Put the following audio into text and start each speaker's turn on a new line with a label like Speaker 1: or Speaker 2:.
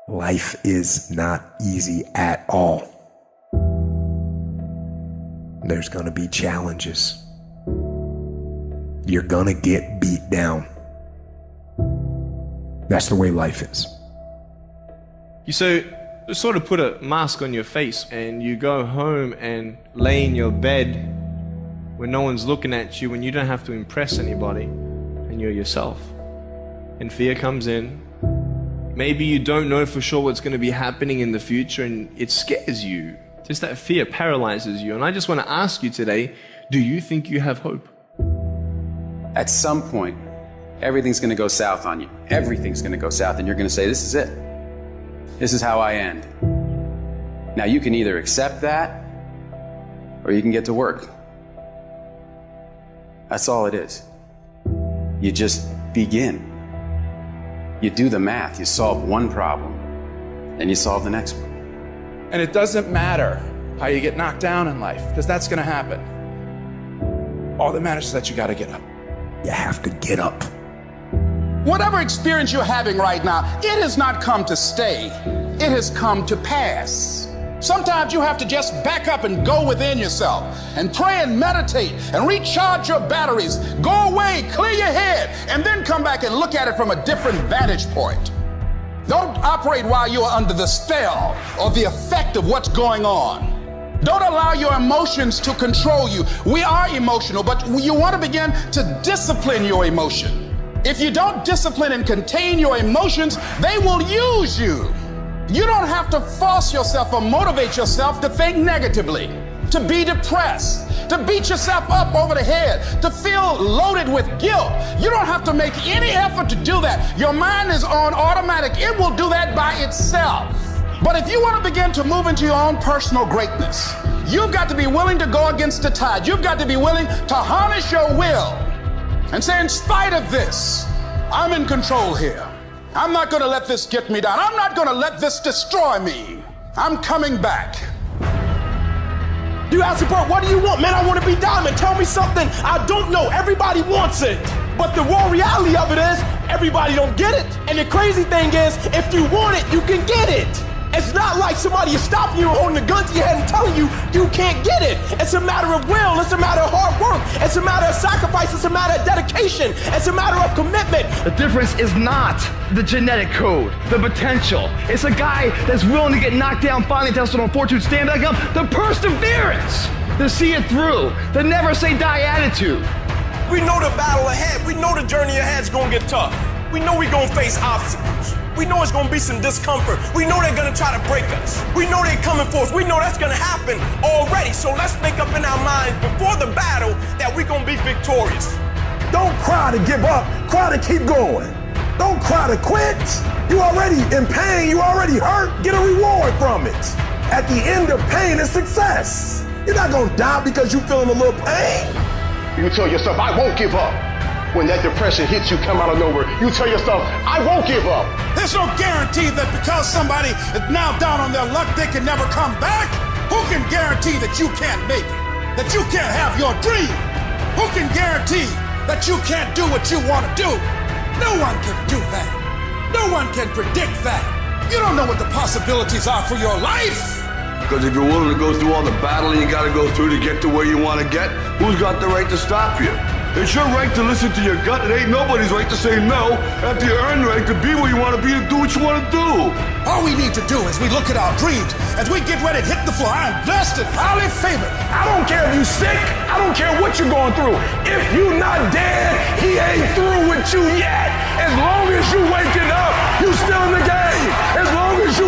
Speaker 1: Life is not easy at all. There's gonna be challenges. You're gonna get beat down. That's the way life is.
Speaker 2: You sort of put a mask on your face and you go home and lay in your bed when no one's looking at you, when you don't have to impress anybody and you're yourself. And fear comes in. Maybe you don't know for sure what's going to be happening in the future and it scares you. Just that fear paralyzes you. And I just want to ask you today, do you think you have hope?
Speaker 3: At some point, everything's going to go south on you. Everything's going to go south and you're going to say, this is it. This is how I end. Now you can either accept that or you can get to work. That's all it is. You just begin. You do the math, you solve one problem, and you solve the next one.
Speaker 4: And it doesn't matter how you get knocked down in life, because that's going to happen. All that matters is that you got to get up.
Speaker 1: You have to get up.
Speaker 5: Whatever experience you're having right now, it has not come to stay. It has come to pass. Sometimes you have to just back up and go within yourself and pray and meditate and recharge your batteries. Go away, clear your head, and then come back and look at it from a different vantage point. Don't operate while you are under the spell or the effect of what's going on. Don't allow your emotions to control you. We are emotional, but you want to begin to discipline your emotion. If you don't discipline and contain your emotions, they will use you. You don't have to force yourself or motivate yourself to think negatively, to be depressed, to beat yourself up over the head, to feel loaded with guilt. You don't have to make any effort to do that. Your mind is on automatic. It will do that by itself. But if you want to begin to move into your own personal greatness, you've got to be willing to go against the tide. You've got to be willing to harness your will and say, in spite of this, I'm in control here. I'm not going to let this get me down. I'm not going to let this destroy me. I'm coming back.
Speaker 6: You ask bro, what do you want? Man, I want to be diamond. Tell me something I don't know. Everybody wants it. But the raw reality of it is, everybody don't get it. And the crazy thing is, if you want it, you can get it. It's not like somebody is stopping you or holding a gun to your head and telling you you can't get it. It's a matter of will. It's a matter of hard work. It's a matter of sacrifice. It's a matter of dedication. It's a matter of commitment.
Speaker 7: The difference is not the genetic code, the potential. It's a guy that's willing to get knocked down, finally tested on fortune, stand back up, the perseverance to see it through, the never say die attitude.
Speaker 6: We know the battle ahead. We know the journey ahead is going to get tough. We know we're going to face obstacles. We know it's going to be some discomfort. We know they're going to try to break us. We know they're coming for us. We know that's going to happen already. So let's make up in our minds before the battle that we're going to be victorious.
Speaker 8: Don't cry to give up. Cry to keep going. Don't cry to quit. You already in pain. You already hurt. Get a reward from it. At the end of pain is success. You're not going to die because you're feeling a little pain.
Speaker 9: You tell yourself, I won't give up. When that depression hits you, come out of nowhere, you tell yourself, I won't give up.
Speaker 5: There's no guarantee that because somebody is now down on their luck, they can never come back. Who can guarantee that you can't make it? That you can't have your dream? Who can guarantee that you can't do what you want to do? No one can do that. No one can predict that. You don't know what the possibilities are for your life.
Speaker 10: Because if you're willing to go through all the battling you got to go through to get to where you want to get, who's got the right to stop you? It's your right to listen to your gut. It ain't nobody's right to say no after you earn the right to be where you want to be, to do what you want to do.
Speaker 5: All we need to do is we look at our dreams, as we get ready to hit the floor. I'm blessed and highly favored.
Speaker 8: I don't care if you're sick. I don't care what you're going through. If you're not dead, he ain't through with you yet. As long as you waking up, you still in the game. As long as you